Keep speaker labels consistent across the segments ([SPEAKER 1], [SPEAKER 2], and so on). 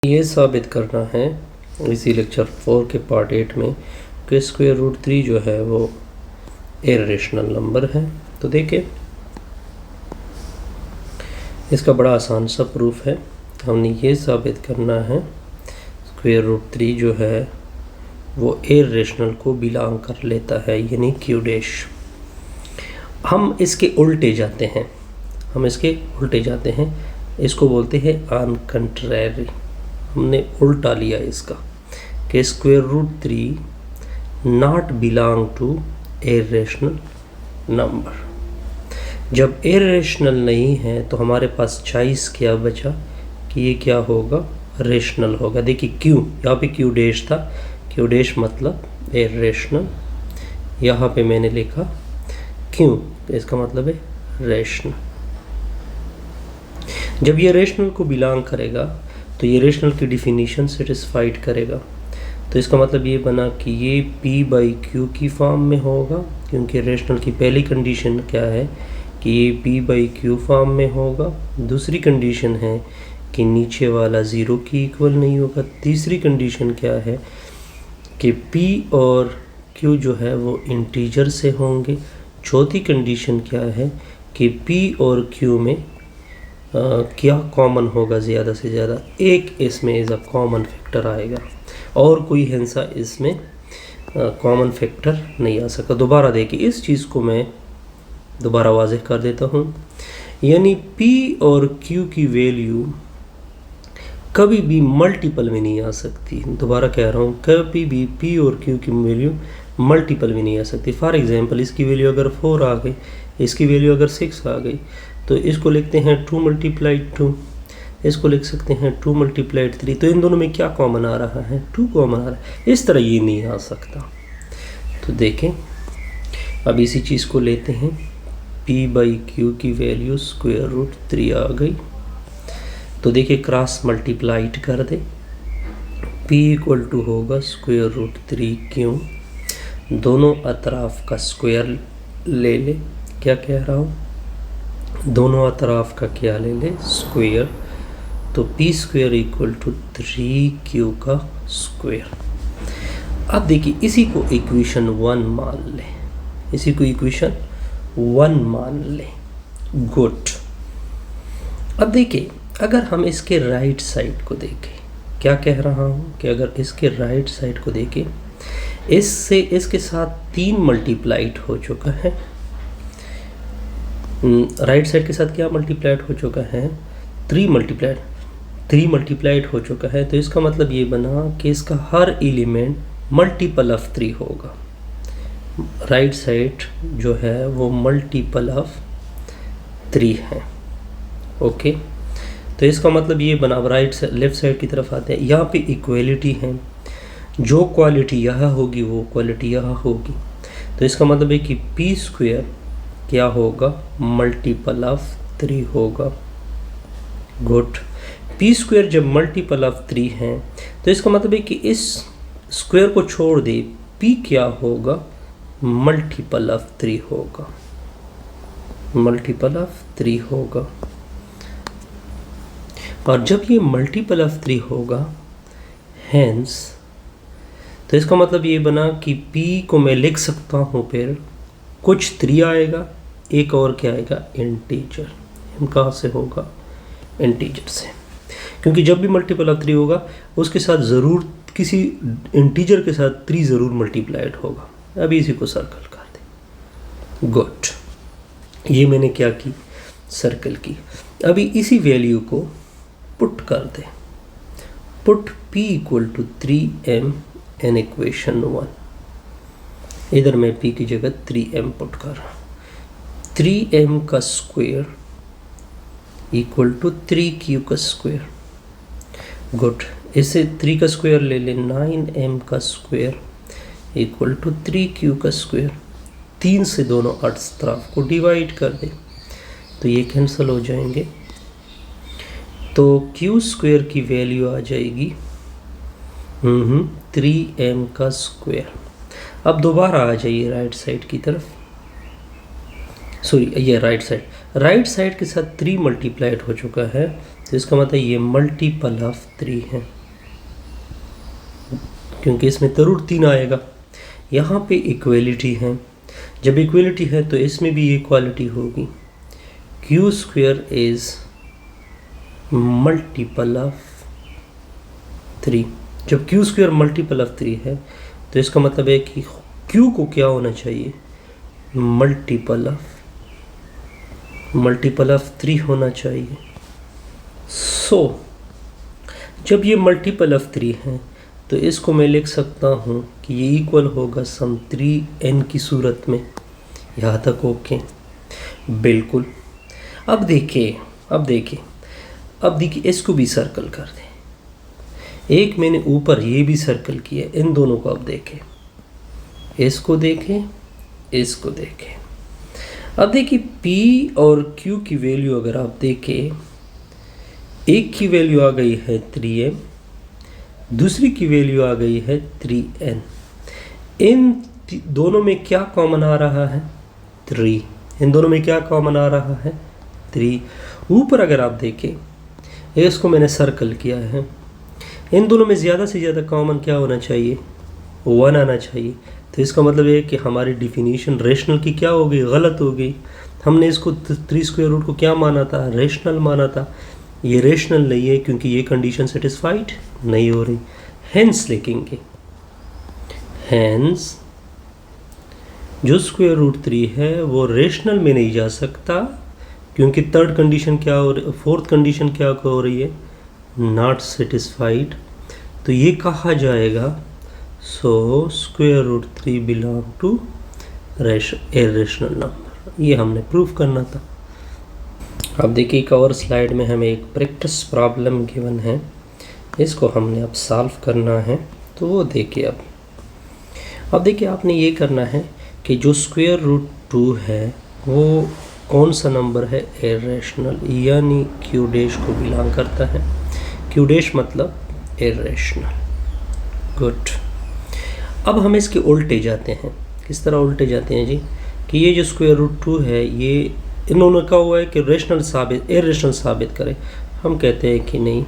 [SPEAKER 1] ये साबित करना है इसी लेक्चर 4 के पार्ट 8 में कि स्क्वायर रूट 3 जो है वो इर्रेशनल नंबर है। तो देखिए इसका बड़ा आसान सा प्रूफ है। हमने ये साबित करना है स्क्वायर रूट 3 जो है वो इर्रेशनल को बिलोंग कर लेता है, यानी क्यू डैश। हम इसके उल्टे जाते हैं, इसको बोलते हैं ऑन कंट्रेरी। हमने उल्टा लिया इसका कि square root 3 not belong to irrational number. जब इर्रेशनल नहीं है तो हमारे पास चॉइस क्या बचा कि ये क्या होगा, रेशनल होगा। देखिए क्यू, यहाँ पे क्यू डैश था, क्यू डैश मतलब इर्रेशनल। यहाँ पे मैंने लिखा क्यू, इसका मतलब है रेशनल। जब ये रेशनल को बिलोंग करेगा तो ये रेशनल की डिफिनीशन सेटिस्फाइड करेगा। तो इसका मतलब ये बना कि ये P बाई क्यू की फॉर्म में होगा, क्योंकि रेशनल की पहली कंडीशन क्या है कि ये P बाई क्यू फॉर्म में होगा। दूसरी कंडीशन है कि नीचे वाला ज़ीरो की इक्वल नहीं होगा। तीसरी कंडीशन क्या है कि P और Q जो है वो इंटीजर से होंगे। चौथी कंडीशन क्या है कि P और Q में क्या कॉमन होगा, ज़्यादा से ज़्यादा एक इसमें एज अ कॉमन फैक्टर आएगा और कोई हिंसा इसमें कॉमन फैक्टर नहीं आ सकता। दोबारा देखिए इस चीज़ को मैं दोबारा वाज़ेह कर देता हूँ, यानी P और Q की वैल्यू कभी भी मल्टीपल में नहीं आ सकती। दोबारा कह रहा हूँ, कभी भी P और Q की वैल्यू मल्टीपल में नहीं आ सकती। फॉर एग्जांपल इसकी वैल्यू अगर 4 आ गई, इसकी वैल्यू अगर 6 आ गई, तो इसको लिखते हैं 2 मल्टीप्लाइड 2, इसको लिख सकते हैं 2 मल्टीप्लाइड 3। तो इन दोनों में क्या कॉमन आ रहा है, 2 कॉमन आ रहा है। इस तरह ये नहीं आ सकता। तो देखें अब इसी चीज़ को लेते हैं, P बाई क्यू की वैल्यू स्क्वायर रूट 3 आ गई। तो देखिए क्रॉस मल्टीप्लाइड कर दे, P इक्वल टू होगा स्क्वायर रूट 3 क्यू। दोनों अतराफ का स्क्वायर ले ले, क्या कह रहा हूँ, दोनों अतराफ का क्या ले ले, स्क्वायर। तो P square equal to 3Q का स्क्वायर। अब देखिए इसी को इक्वेशन 1 मान ले, इसी को इक्वेशन 1 मान ले। गुड। अब देखिए अगर हम इसके राइट साइड को देखें, क्या कह रहा हूँ कि अगर इसके राइट साइड को देखें, इससे इसके साथ 3 मल्टीप्लाइड हो चुका है। राइट साइड के साथ क्या मल्टीप्लाइड हो चुका है, 3 मल्टीप्लाइड हो चुका है। तो इसका मतलब ये बना कि इसका हर एलिमेंट मल्टीपल ऑफ 3 होगा। राइट साइड जो है वो मल्टीपल ऑफ 3 है। ओके, तो इसका मतलब ये बना, लेफ्ट साइड की तरफ आते हैं। यहाँ पे इक्वलिटी है, जो क्वालिटी यहाँ होगी वो क्वालिटी यहाँ होगी। तो इसका मतलब है कि P स्क्वायर क्या होगा, मल्टीपल ऑफ 3 होगा। गुड। P स्क्वायर जब मल्टीपल ऑफ 3 है तो इसका मतलब है कि इस स्क्वायर को छोड़ दे, P क्या होगा, मल्टीपल ऑफ 3 होगा, मल्टीपल ऑफ 3 होगा। और जब ये मल्टीपल ऑफ 3 होगा हेंस, तो इसका मतलब ये बना कि P को मैं लिख सकता हूँ, फिर कुछ 3 आएगा, एक और क्या आएगा, इंटीजर। हम कहाँ से होगा, इंटीजर से, क्योंकि जब भी मल्टीपल ऑफ 3 होगा उसके साथ ज़रूर किसी इंटीजर के साथ 3 ज़रूर मल्टीप्लाइड होगा। अभी इसी को सर्कल कर दे। गुड, ये मैंने क्या की, सर्कल की। अभी इसी वैल्यू को पुट कर दे, put P equal to 3m in equation 1। इधर मैं P की जगह 3m पुट कर रहा हूँ। 3m का स्क्वायर इक्वल टू 3Q का स्क्वायर। गुड, इसे 3 का स्क्वायर ले ले, 9m का स्क्वायर इक्वल टू 3Q का स्क्वायर। 3 से दोनों तरफ को डिवाइड कर दे तो ये कैंसिल हो जाएंगे। तो Q स्क्वायर की वैल्यू आ जाएगी 3m का स्क्वायर। अब दोबारा आ जाइए राइट साइड की तरफ, सॉरी ये राइट साइड के साथ 3 मल्टीप्लाइड हो चुका है। तो इसका मतलब ये मल्टीपल ऑफ 3 है, क्योंकि इसमें ज़रूर 3 आएगा। यहाँ पे इक्वलिटी है, जब इक्वलिटी है तो इसमें भी इक्वालिटी होगी। Q square is multiple of 3। जब क्यू स्क्वायर मल्टीपल ऑफ 3 है तो इसका मतलब है कि क्यू को क्या होना चाहिए, मल्टीपल ऑफ 3 होना चाहिए। सो जब ये मल्टीपल ऑफ 3 है तो इसको मैं लिख सकता हूँ कि ये इक्वल होगा सम 3n की सूरत में। यहाँ तक ओके? बिल्कुल। अब देखिए इसको भी सर्कल कर दें। एक मैंने ऊपर ये भी सर्कल किया, इन दोनों को अब देखें, इसको देखें। अब देखिए P और Q की वैल्यू अगर आप देखें, एक की वैल्यू आ गई है 3m, दूसरी की वैल्यू आ गई है 3n। इन दोनों में क्या कॉमन आ रहा है, 3। इन दोनों में क्या कॉमन आ रहा है, 3। ऊपर अगर आप देखें, इसको मैंने सर्कल किया है, इन दोनों में ज़्यादा से ज़्यादा कॉमन क्या होना चाहिए, 1 आना चाहिए। तो इसका मतलब है कि हमारी डिफिनीशन रेशनल की क्या हो गई, गलत हो गई। हमने इसको 3 स्क्वायर रूट को क्या माना था, रेशनल माना था। ये रेशनल नहीं है क्योंकि ये कंडीशन सेटिस्फाइड नहीं हो रही। हेंस लिखेंगे, हेंस जो स्क्वायर रूट 3 है वो रेशनल में नहीं जा सकता, क्योंकि थर्ड कंडीशन क्या हो रही, फोर्थ कंडीशन क्या हो रही है, नॉट सेटिस्फाइड। तो ये कहा जाएगा so square root 3 belong to irrational number. ये हमने प्रूफ करना था। अब देखिए एक और स्लाइड में हमें एक प्रैक्टिस प्रॉब्लम गिवन है, इसको हमने अब सॉल्व करना है। तो वो देखिए अब देखिए आपने ये करना है कि जो स्क्वायर रूट 2 है वो कौन सा नंबर है, इरेशनल, यानी क्यू डैश को बिलोंग करता है। क्यू डैश मतलब इरेशनल। गुड। अब हम इसके उल्टे जाते हैं। किस तरह उल्टे जाते हैं जी, कि ये जो स्क्वायर रूट 2 है ये इन्होंने कहा हुआ है कि इरेशनल साबित करें। हम कहते हैं कि नहीं,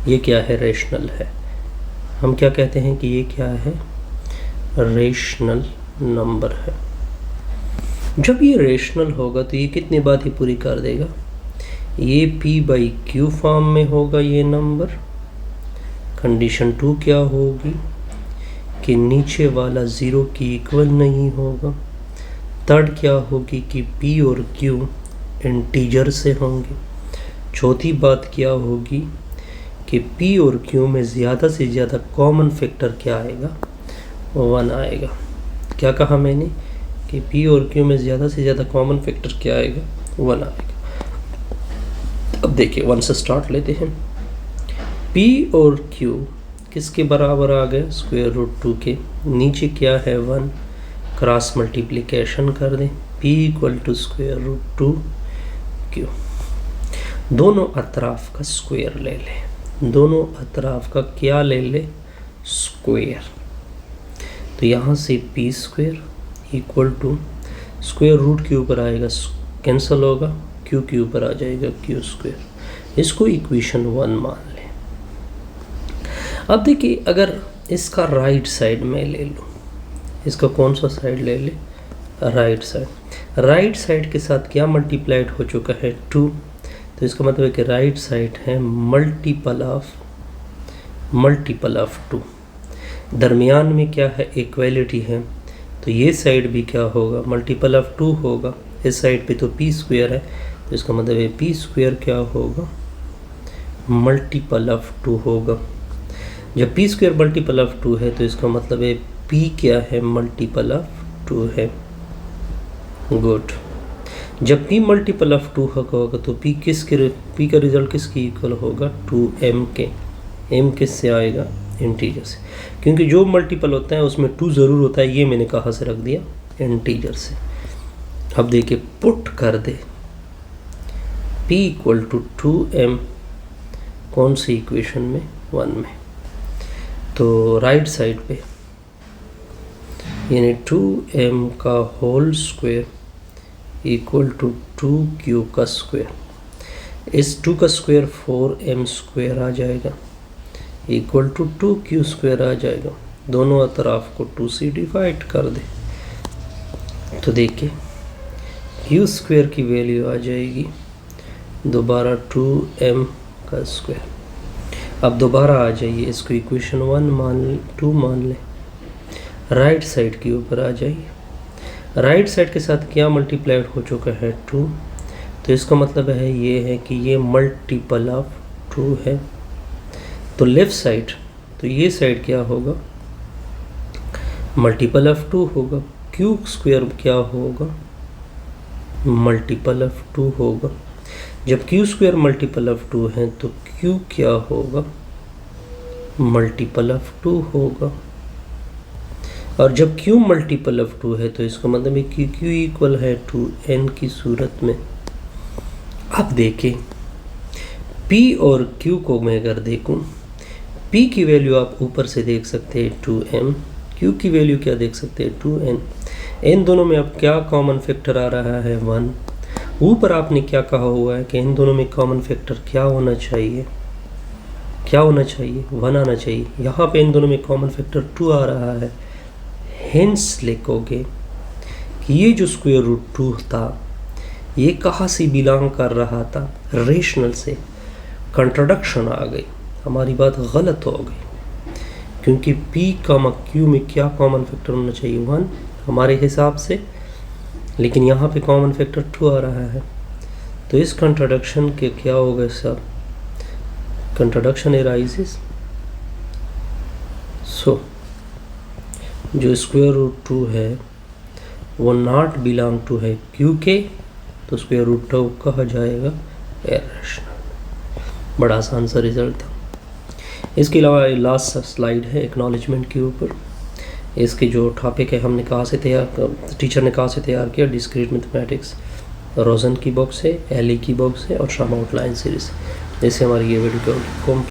[SPEAKER 1] ये क्या है, रेशनल है। हम क्या कहते हैं कि ये क्या है, रेशनल नंबर है। जब ये रेशनल होगा तो ये कितनी बात ही पूरी कर देगा, ये P/Q फॉर्म में होगा ये नंबर। कंडीशन 2 क्या होगी कि नीचे वाला 0 की इक्वल नहीं होगा। थर्ड क्या होगी कि P और Q इंटीजर से होंगे। चौथी बात क्या होगी कि P और Q में ज़्यादा से ज़्यादा कॉमन फैक्टर क्या आएगा, 1 आएगा। क्या कहा मैंने कि P और Q में ज़्यादा से ज़्यादा कॉमन फैक्टर क्या आएगा, 1 आएगा। अब देखिए 1 से स्टार्ट लेते हैं। P और Q किसके बराबर आ गए, स्क्वायर रूट 2 के। नीचे क्या है, 1, क्रॉस मल्टीप्लिकेशन कर दें, P = स्क्वायर रूट 2 Q। दोनों अतराफ का स्क्वायर ले लें, दोनों अतराफ का क्या ले ले, स्क्वायर। तो यहाँ से P स्क्वायर = स्क्वायर रूट के ऊपर आएगा, कैंसिल होगा, Q के ऊपर आ जाएगा Q स्क्वायर। इसको इक्वेशन 1 मान लें। अब देखिए अगर इसका राइट साइड में ले लूँ, इसका कौन सा साइड ले ले, राइट साइड। राइट साइड के साथ क्या मल्टीप्लाइड हो चुका है, 2। तो इसका मतलब है कि राइट साइड है मल्टीपल ऑफ 2। दरमियान में क्या है, इक्वलिटी है। तो ये साइड भी क्या होगा, मल्टीपल ऑफ 2 होगा। इस साइड पे तो P स्क्वायर है, तो इसका मतलब है P स्क्वायर क्या होगा, मल्टीपल ऑफ 2 होगा। जब P स्क्वायर मल्टीपल ऑफ 2 है तो इसका मतलब है P क्या है, मल्टीपल ऑफ 2 है। गुड। जब P मल्टीपल ऑफ 2 होगा तो P का रिजल्ट किसकी इक्वल होगा, 2m के। m किससे आएगा, इंटीजर से, क्योंकि जो मल्टीपल होता है उसमें 2 ज़रूर होता है। ये मैंने कहाँ से रख दिया, इंटीजर से। अब देखिए पुट कर दे P = 2m, कौन सी इक्वेशन में, 1 में। तो राइट साइड पे यानी 2m का होल स्क्वायर = 2q का स्क्वायर। इस 2 का स्क्वायर 4m स्क्वायर आ जाएगा इक्वल टू 2q स्क्वायर आ जाएगा। दोनों अतराफ को 2 से डिवाइड कर दे तो देखिए q स्क्वायर की वैल्यू आ जाएगी दोबारा 2m का स्क्वायर। अब दोबारा आ जाइए, इसको इक्वेशन 2 मान लें, राइट साइड के ऊपर आ जाइए। राइट साइड के साथ क्या मल्टीप्लाइड हो चुका है 2, तो इसका मतलब है ये है कि ये मल्टीपल ऑफ 2 है। तो लेफ़्ट साइड, तो ये साइड क्या होगा, मल्टीपल ऑफ 2 होगा। क्यू स्क्वायर क्या होगा, मल्टीपल ऑफ 2 होगा। जब क्यू स्क्वायर मल्टीपल ऑफ 2 है तो क्यू क्या होगा, मल्टीपल ऑफ 2 होगा। और जब q मल्टीपल ऑफ 2 है तो इसका मतलब है कि q इक्वल है 2n की सूरत में। अब देखें p और q को मैं अगर देखूं, p की वैल्यू आप ऊपर से देख सकते हैं 2m, q की वैल्यू क्या देख सकते हैं 2n। इन दोनों में अब क्या कॉमन फैक्टर आ रहा है 1। ऊपर आपने क्या कहा हुआ है कि इन दोनों में कॉमन फैक्टर क्या होना चाहिए, क्या होना चाहिए 1 आना चाहिए। यहाँ पे इन दोनों में कॉमन फैक्टर 2 आ रहा है। हेंस लिखोगे कि ये जो स्क्वायर रूट 2 था ये कहाँ से बिलोंग कर रहा था, रेशनल से। कंट्राडिक्शन आ गई, हमारी बात गलत हो गई, क्योंकि p, q में क्या कॉमन फैक्टर होना चाहिए 1 हमारे हिसाब से, लेकिन यहाँ पे कॉमन फैक्टर 2 आ रहा है। तो इस कंट्राडिक्शन के क्या होगा सब, कंट्राडिक्शन एराइजेस। सो जो स्क्वायर रूट 2 है वो नॉट बिलोंग टू है q के, तो स्क्वायर रूट 2 कहा जाएगा इरेशनल। बड़ा आसान सा रिजल्ट था। इसके अलावा लास्ट स्लाइड है एक्नॉलेजमेंट के ऊपर। इसके जो टॉपिक है हमने कहाँ से तैयार, टीचर ने कहाँ से तैयार किया, डिस्क्रीट मैथमेटिक्स, रोजन की बुक से, एली की बुक से और शाम आउटलाइन सीरीज। जैसे हमारी ये वीडियो को